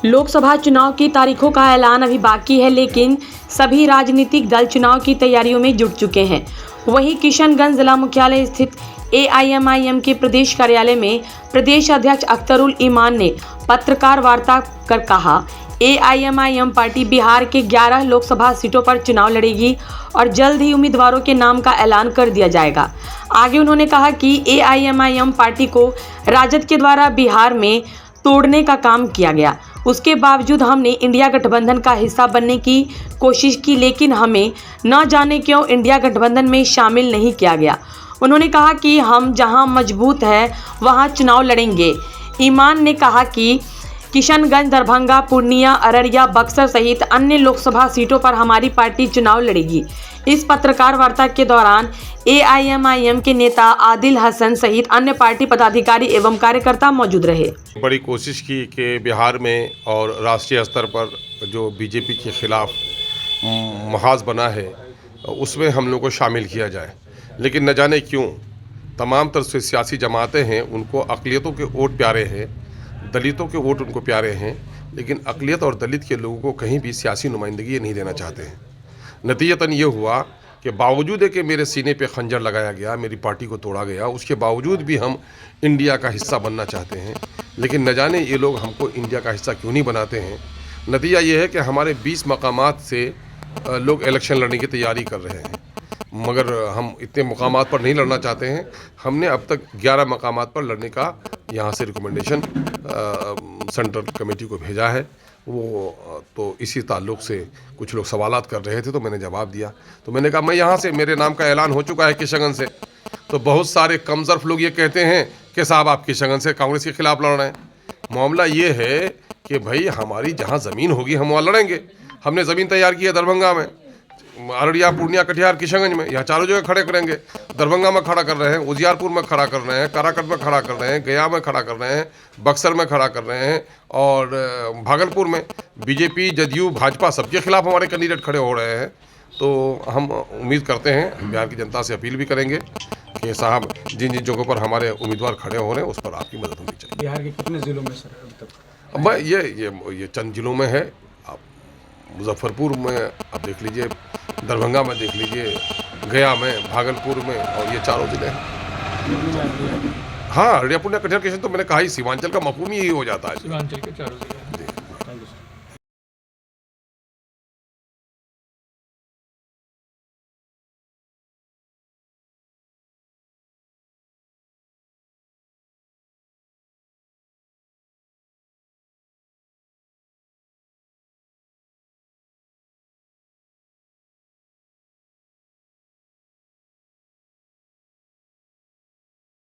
लोकसभा चुनाव की तारीखों का ऐलान अभी बाकी है, लेकिन सभी राजनीतिक दल चुनाव की तैयारियों में जुट चुके हैं। वहीं किशनगंज जिला मुख्यालय स्थित एआईएमआईएम के प्रदेश कार्यालय में प्रदेश अध्यक्ष अख्तरुल ईमान ने पत्रकार वार्ता कर कहा, एआईएमआईएम पार्टी बिहार के 11 लोकसभा सीटों पर चुनाव लड़ेगी और जल्द ही उम्मीदवारों के नाम का ऐलान कर दिया जाएगा। आगे उन्होंने कहा कि एआईएमआईएम पार्टी को राजद के द्वारा बिहार में तोड़ने का काम किया गया। उसके बावजूद हमने इंडिया गठबंधन का हिस्सा बनने की कोशिश की, लेकिन हमें न जाने क्यों इंडिया गठबंधन में शामिल नहीं किया गया। उन्होंने कहा कि हम जहां मजबूत है वहां चुनाव लड़ेंगे। ईमान ने कहा कि किशनगंज, दरभंगा, पूर्णिया, अररिया, बक्सर सहित अन्य लोकसभा सीटों पर हमारी पार्टी चुनाव लड़ेगी। इस पत्रकार वार्ता के दौरान एआईएमआईएम के नेता आदिल हसन सहित अन्य पार्टी पदाधिकारी एवं कार्यकर्ता मौजूद रहे। बड़ी कोशिश की कि बिहार में और राष्ट्रीय स्तर पर जो बीजेपी के खिलाफ महाज बना है उसमें हम लोग को शामिल किया जाए, लेकिन न जाने क्यों तमाम तरह से सियासी जमातें हैं, उनको अक़लियतों के वोट प्यारे हैं, दलितों के वोट उनको प्यारे हैं, लेकिन अक़लियत और दलित के लोगों को कहीं भी सियासी नुमाइंदगी नहीं देना चाहते हैं। नतीजतन ये हुआ कि बावजूद है कि मेरे सीने पे खंजर लगाया गया, मेरी पार्टी को तोड़ा गया, उसके बावजूद भी हम इंडिया का हिस्सा बनना चाहते हैं, लेकिन न जाने ये लोग हमको इंडिया का हिस्सा क्यों नहीं बनाते हैं। नतीजा ये है कि हमारे 20 मकामात से लोग इलेक्शन लड़ने की तैयारी कर रहे हैं, मगर हम इतने मकामात पर नहीं लड़ना चाहते हैं। हमने अब तक 11 मकामात पर लड़ने का यहाँ से रिकमेंडेशन सेंट्रल कमेटी को भेजा है। वो तो इसी ताल्लुक़ से कुछ लोग सवालात कर रहे थे, तो मैंने जवाब दिया। तो मैंने कहा मैं यहाँ से, मेरे नाम का ऐलान हो चुका है किशनगंज से। तो बहुत सारे कमज़र्फ लोग ये कहते हैं कि साहब आप किशनगंज से कांग्रेस के खिलाफ लड़ रहे हैं। मामला ये है कि भाई हमारी जहाँ ज़मीन होगी हम वहाँ लड़ेंगे। हमने ज़मीन तैयार की है दरभंगा में, अररिया, पूर्णिया, कटिहार, किशनगंज में, यहाँ चारों जगह खड़े करेंगे। दरभंगा में खड़ा कर रहे हैं, उजियारपुर में खड़ा कर रहे हैं, काराकट में खड़ा कर रहे हैं, गया में खड़ा कर रहे हैं, बक्सर में खड़ा कर रहे हैं और भागलपुर में। बीजेपी, जदयू, भाजपा सबके खिलाफ हमारे कैंडिडेट खड़े हो रहे हैं। तो हम उम्मीद करते हैं, बिहार की जनता से अपील भी करेंगे कि साहब जिन जिन जगहों पर हमारे उम्मीदवार खड़े हो रहे हैं उस पर आपकी मदद होनी चाहिए। बिहार के कितने ज़िलों में सर अभी तक? अब ये चंद जिलों में है। मुजफ्फरपुर में आप देख लीजिए, दरभंगा में देख लीजिए, गया में, भागलपुर में, और ये चारों जिले हैं। हाँ, अररिया, पूर्णिया, कटिहार, किशनगंज तो मैंने कहा ही, सीमांचल का मफहूम ही हो जाता है। सीमांचल के चारों जिले। जी। Thank you sir.